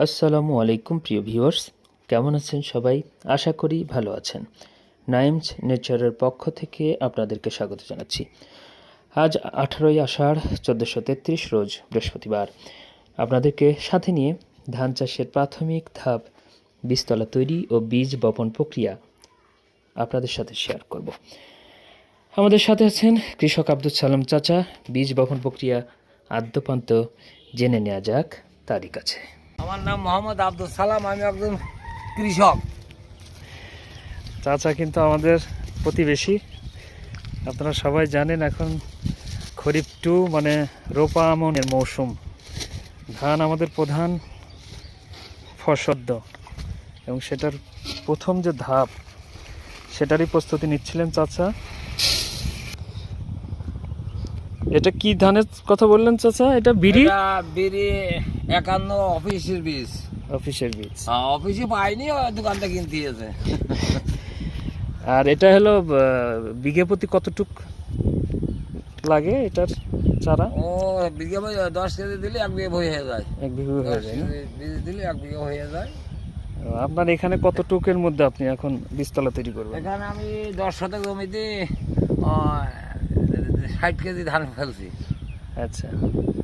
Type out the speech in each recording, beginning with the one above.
আসসালামু আলাইকুম প্রিয় ভিউয়ার্স, কেমন আছেন সবাই? আশা করি ভালো আছেন। নাইমস নেচারের পক্ষ থেকে আপনাদেরকে স্বাগত জানাচ্ছি। আজ 18ই আষাঢ় 1433 রোজ বৃহস্পতিবার। আপনাদেরকে সাথে নিয়ে ধান চাষের প্রাথমিক ধাপ, বীজতলা তৈরি ও বীজ বপন প্রক্রিয়া আপনাদের সাথে শেয়ার করব। আমাদের সাথে আছেন কৃষক আব্দুল সালাম চাচা। বীজ বপন প্রক্রিয়া আদ্যপান্ত জেনে নেওয়া যাক তারই কাছে। আমার নাম মোহাম্মদ আব্দুল সালাম, আমি একজন কৃষক। চাচা কিন্তু আমাদের প্রতিবেশী। আপনারা সবাই জানেন এখন খরিফ টু মানে রোপা আমনের মৌসুম। ধান আমাদের প্রধান ফসল এবং সেটার প্রথম যে ধাপ সেটারই প্রস্তুতি নিচ্ছিলেন চাচা। এটা কি ধানের কথা বললেন চাচা? এটা বিড়ি 51 অফিসের বীজ। অফিসের বীজ অফিসে পাইনি, দোকানটা কিনতে গেছে। আর এটা হলো বিঘে প্রতি কতটুক লাগে এটার চারা? ও বিঘে 10 কেজি দিলে 1 বিঘে হয়ে যায়। 1 বিঘে হয়ে যায় না? বীজ দিলে 1 বিঘে হয়ে যায়। আপনার এখানে কতটুকের মধ্যে আপনি এখন বীজতলা তৈরি করবেন? এখানে আমি 10 শতক জমিতে 60 কেজি ধান ফেলছি। আচ্ছা,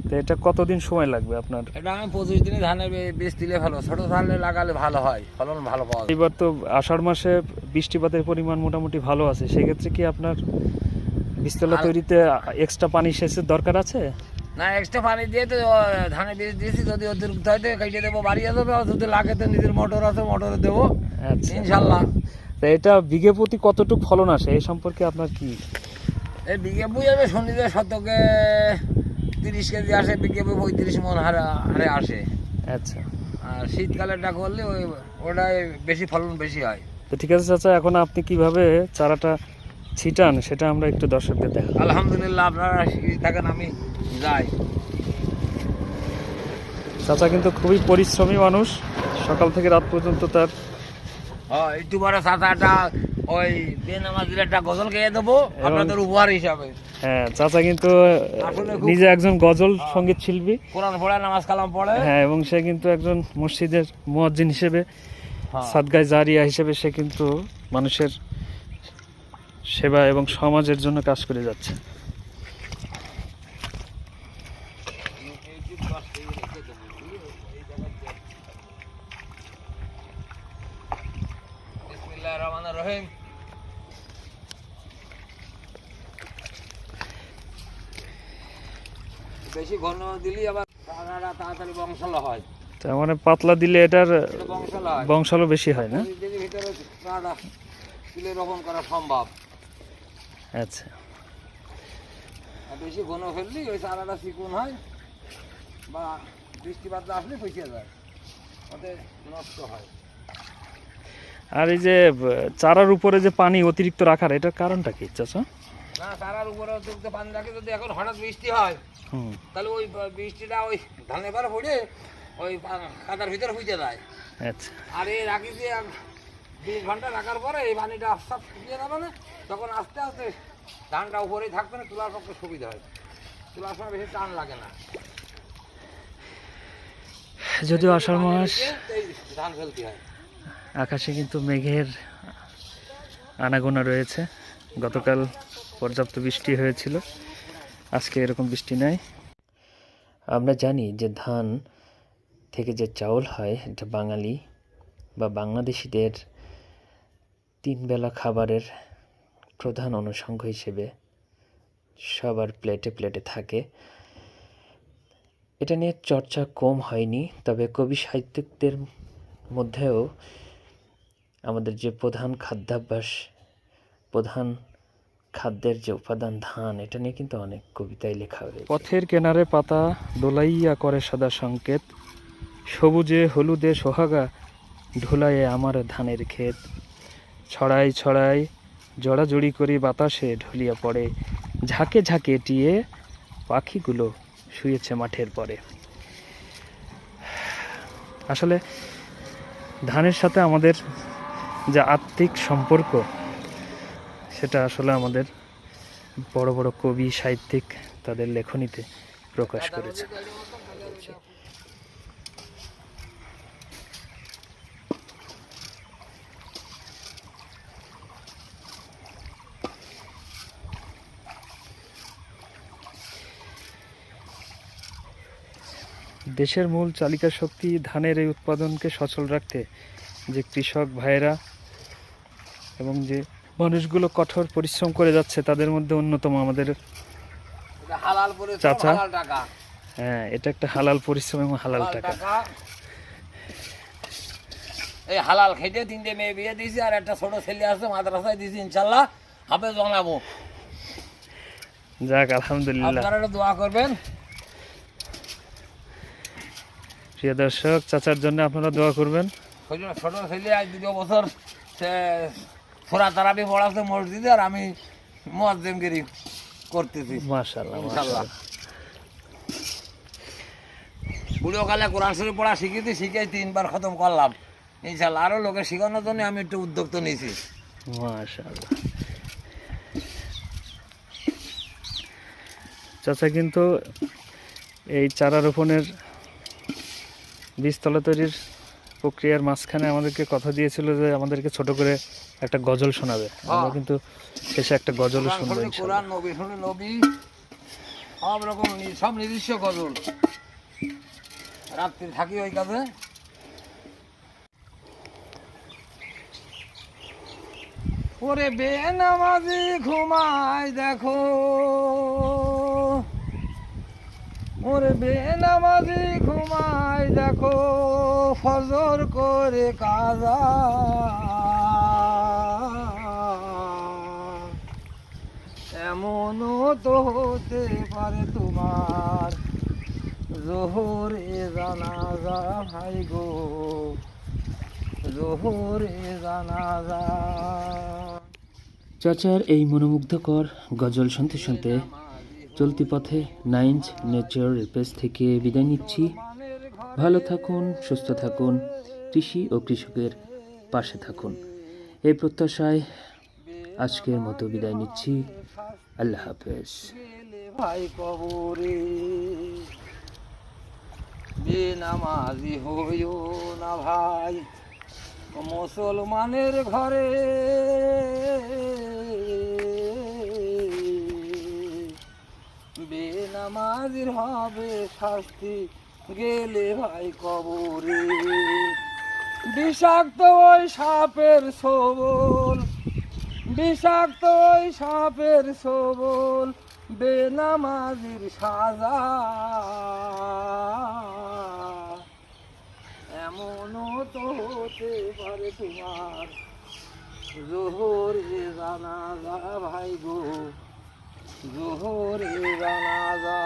তো এটা কতদিন সময় লাগবে আপনার? এটা আমি 25 দিনে ধানের বীজ দিলে ভালো, ছোট ধান লাগালে ভালো হয়, ফলন ভালো পাওয়া যায়। এবার তো আষাঢ় মাসে বৃষ্টিপাতের পরিমাণ মোটামুটি ভালো আছে, সেক্ষেত্রে কি আপনার বীজতলা তৈরিতে এক্সট্রা পানি সেচের দরকার আছে? না, এক্সট্রা পানি দিয়ে তো ধানে বীজ দিয়েছি, যদি অতিরিক্ত হয় তো কেটে দেবো, বাড়িয়ে দেবো। যদি লাগে তো নিজের মোটর আছে, মোটরে দেবো। আচ্ছা, ইনশাল্লাহ। তো এটা বিঘে প্রতি কতটুক ফলন আসে এই সম্পর্কে আপনার কি? এই বিঘে বই আমি শনিবার শতকে 30 কেজি আসে, বিঘে বই 35 মন হারে আসে। আচ্ছা, আর শীতকালেরটা করলে ওটাই বেশি ফলন বেশি হয়। তো ঠিক আছে চাচা, এখন আপনি কিভাবে চারাটা ছিটান সেটা আমরা একটু দর্শকদের দেখাবো। আলহামদুলিল্লাহ, আপনারা থাকেন, আমি যাই। চাচা কিন্তু খুবই পরিশ্রমী মানুষ, সকাল থেকে রাত পর্যন্ত তার। একটু বড় চাচাটা ওই বেনামাজির একটা গজল গেয়ে দেবো আপনাদের উপহার হিসাবে। হ্যাঁ, চাচা কিন্তু নিজে একজন গজল সঙ্গীত শিল্পী, কোরআন পড়ে, নামাজ কালাম পড়ে। হ্যাঁ, এবং সে কিন্তু একজন মসজিদের মুয়াজ্জিন হিসেবে, সাদগায়ে জারিয়া হিসেবে সে কিন্তু মানুষের সেবা এবং সমাজের জন্য কাজ করে যাচ্ছে। বিসমিল্লাহির রহমানির রহিম। বেশি ঘন দিলেই আবার চারাটা তাড়াতাড়ি বংশালো হয়। তার মানে পাতলা দিলে এটার বংশালো হয়, বংশালো বেশি হয় না? ভিতরে চারাটা তুলে রোপণ করা সম্ভব। আচ্ছা, আর বেশি ঘন ফেললি ওই চারাটা চিকন হয় বা বৃষ্টিপাত আসলে পচে যায়, ওতে নষ্ট হয়। আর এই যে চারার উপরে যে পানি অতিরিক্ত রাখার এটার কারণটা কি চাচা? না, চারার উপরে অতিরিক্ত পানি রাখে, যদি এখন হঠাৎ বৃষ্টি হয় তাহলে ওই বৃষ্টিটা ওই ধানের পাড়ে পড়ে ওই কাদার ভিতরে ফুটে যায়। আচ্ছা, আর এই রাখি যে 20 ঘন্টা রাখার পরে এই পানিটা আস্তে আস্তে শুকিয়ে যাবে না, তখন আস্তে আস্তে ধানটা উপরেই থাকবে না, তোলার পক্ষে সুবিধা হয়, তোলার সময় বেশি টান লাগে না। যদিও আষাঢ় মাস, ধান ফেলতে হয়। আকাশে কিন্তু মেঘের আনাগোনা রয়েছে। গতকাল পর্যাপ্ত বৃষ্টি হয়েছিল, আজকে এরকম বৃষ্টি নাই। আমরা জানি যে ধান থেকে যে চাউল হয় এটা বাঙালি বা বাংলাদেশিদের 3 বেলা খাবারের প্রধান অনুষঙ্গ হিসেবে সবার প্লেটে প্লেটে থাকে। এটা নিয়ে চর্চা কম হয়নি, তবে কবি সাহিত্যিকদের মধ্যেও আমাদের যে প্রধান খাদ্যাভ্যাস, প্রধান খাদ্যের যে উপাদান ধান, এটা নিয়ে কিন্তু অনেক কবিতায় লেখা হয়েছে। পথের কিনারে পাতা দোলাইয়া করে সদা সংকেত, সবুজে হলুদে সোহাগা ঢোলায়ে আমার ধানের ক্ষেত, ছড়াই ছড়াই জড়াজড়ি করি বাতাসে ঢলিয়া পড়ে, ঝাঁকে ঝাঁকে টিয়ে পাখিগুলো শুয়েছে মাঠের পরে। আসলে ধানের সাথে আমাদের যে আত্মিক সম্পর্ক, সেটা আসলে আমাদের বড় বড় কবি সাহিত্যিক তাদের লেখনীতে প্রকাশ করেছে। দেশের মূল চালিকা শক্তি ধানের এই উৎপাদনকে সচল রাখতে যে কৃষক ভাইয়েরা এবং যে মানুষগুলো কঠোর পরিশ্রম করে যাচ্ছে তাদের মধ্যে অন্যতম আমাদের এটা হালাল পরিশ্রম, চাচা। হালাল টাকা। হ্যাঁ, এটা একটা হালাল পরিশ্রম এবং হালাল হালাল টাকা। টাকা। এই হালাল খেটে 3টে মেয়ে বিয়ে দিয়েছি, আর একটা ছোট ছেলে আছে মাদ্রাসায় দিয়েছি, ইনশাল্লাহ হাফেজ বানাবো। যাক, আলহামদুলিল্লাহ। আপনারা একটু দোয়া করবেন। প্রিয় দর্শক, চাচার জন্য আপনারা দোয়া করবেন। ছোট ছেলে আজ 2 বছর সে ফোরা তারাবি পড়াচ্ছে মসজিদে, আর আমি মুয়াজ্জিমগিরি করতেছি মাশাআল্লাহ, ইনশাল্লাহ। মাশাআল্লাহ। বুড়োকালে কোরআন শরীফ পড়া শিখেছি, শিখে 3 বার খতম করলাম ইনশাল্লাহ। আরও লোকে শেখানোর জন্য আমি একটু উদ্যোগ তো নিয়েছি। মাশাআল্লাহ। চাচা কিন্তু এই চারা রোপণের বীজতলা তৈরির প্রক্রিয়ার মাঝখানে আমাদেরকে কথা দিয়েছিল যে আমাদেরকে ছোট করে একটা গজল শোনাবে। আমরা কিন্তু শেষে একটা গজল কোরআন শুনবো শরীফ, ইনশাআল্লাহ। কোরআন, নবী শুনে নবী, সব রকম সব নিজস্ব গজল। রাত্রি থাকি ওই কাজে। ওরে বেনামাজি ঘুমায় দেখো, ওরে বেনামাজি ঘুমায় দেখো, ফজর করে কাজা। এমনও তো হতে পারে তোমার জোহরে জানাজা ভাই গো, জোহরে জানাজা। চাচার এই মনোমুগ্ধকর গজল শুনতে শুনতে চলতি পথে নাইনজ নেচার পেজ থেকে বিদায় নিচ্ছি। ভালো থাকুন, সুস্থ থাকুন, কৃষি ও কৃষকের পাশে থাকুন, এই প্রত্যাশায় আজকের মতো বিদায় নিচ্ছি। আল্লাহ হাফেজ। গেলে ভাই কবরে, বেনামাজি হইও না ভাই মুসলমানের ঘরে। বেনামাজির হবে শাস্তি গেলে ভাই কবরে। বিষাক্ত ওই সাপের ছোবল, বিষাক্ত ওই সাপের ছোবল, বেনামাজির সাজা। এমনও তো হতে পারে তোমার জোহরে জানাজা ভাই গো, জোহরে জানাজা।